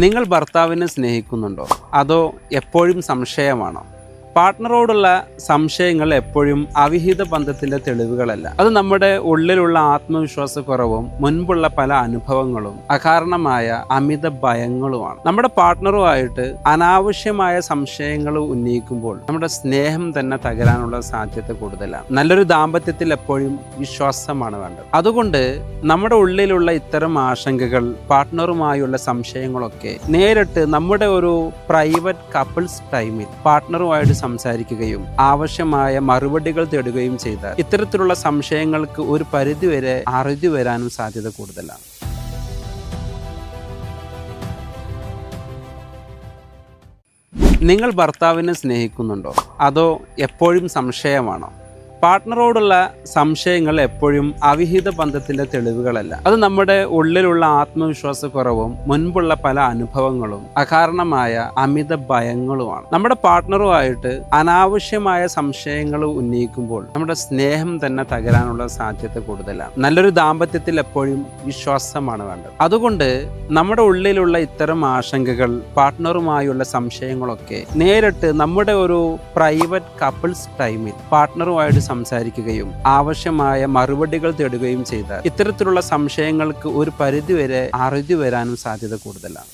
നിങ്ങൾ ഭർത്താവിനെ സ്നേഹിക്കുന്നുണ്ടോ? അതോ എപ്പോഴും സംശയമാണോ? പാർട്ട്ണറോടുള്ള സംശയങ്ങൾ എപ്പോഴും അവിഹിത ബന്ധത്തിൻ്റെ തെളിവുകളല്ല. അത് നമ്മുടെ ഉള്ളിലുള്ള ആത്മവിശ്വാസക്കുറവും മുൻപുള്ള പല അനുഭവങ്ങളും അകാരണമായ അമിത ഭയങ്ങളുമാണ്. നമ്മുടെ പാർട്ട്ണറുമായിട്ട് അനാവശ്യമായ സംശയങ്ങൾ ഉന്നയിക്കുമ്പോൾ നമ്മുടെ സ്നേഹം തന്നെ തകരാനുള്ള സാധ്യത കൂടുതലാണ്. നല്ലൊരു ദാമ്പത്യത്തിൽ എപ്പോഴും വിശ്വാസമാണ് വേണ്ടത്. അതുകൊണ്ട് നമ്മുടെ ഉള്ളിലുള്ള ഇത്തരം ആശങ്കകൾ, പാർട്ട്ണറുമായുള്ള സംശയങ്ങളൊക്കെ നേരിട്ട് നമ്മുടെ ഒരു പ്രൈവറ്റ് കപ്പിൾസ് ടൈമിൽ പാർട്ട്ണറുമായിട്ട് സംസാരിക്കുകയും ആവശ്യമായ മറുപടികൾ തേടുകയും ചെയ്താൽ ഇത്തരത്തിലുള്ള സംശയങ്ങൾക്ക് ഒരു പരിധിവരെ അറുതി വരാനും സാധ്യത കൂടുതലാണ്. നിങ്ങൾ ഭർത്താവിനെ സ്നേഹിക്കുന്നുണ്ടോ? അതോ എപ്പോഴും സംശയമാണോ? പാർട്ട്ണറോടുള്ള സംശയങ്ങൾ എപ്പോഴും അവിഹിത ബന്ധത്തിൻ്റെ തെളിവുകളല്ല. അത് നമ്മുടെ ഉള്ളിലുള്ള ആത്മവിശ്വാസക്കുറവും മുൻപുള്ള പല അനുഭവങ്ങളും അകാരണമായ അമിത ഭയങ്ങളുമാണ്. നമ്മുടെ പാർട്ട്ണറുമായിട്ട് അനാവശ്യമായ സംശയങ്ങൾ ഉന്നയിക്കുമ്പോൾ നമ്മുടെ സ്നേഹം തന്നെ തകരാനുള്ള സാധ്യത കൂടുതലാണ്. നല്ലൊരു ദാമ്പത്യത്തിൽ എപ്പോഴും വിശ്വാസമാണ് വേണ്ടത്. അതുകൊണ്ട് നമ്മുടെ ഉള്ളിലുള്ള ഇത്തരം ആശങ്കകൾ, പാർട്ട്ണറുമായുള്ള സംശയങ്ങളൊക്കെ നേരിട്ട് നമ്മുടെ ഒരു പ്രൈവറ്റ് കപ്പിൾസ് ടൈമിൽ പാർട്ട്ണറുമായിട്ട് സംസാരിക്കുകയും ആവശ്യമായ മറുപടികൾ തേടുകയും ചെയ്താൽ ഇത്തരത്തിലുള്ള സംശയങ്ങൾക്ക് ഒരു പരിധിവരെ അറുതി വരാനും സാധ്യത കൂടുതലാണ്.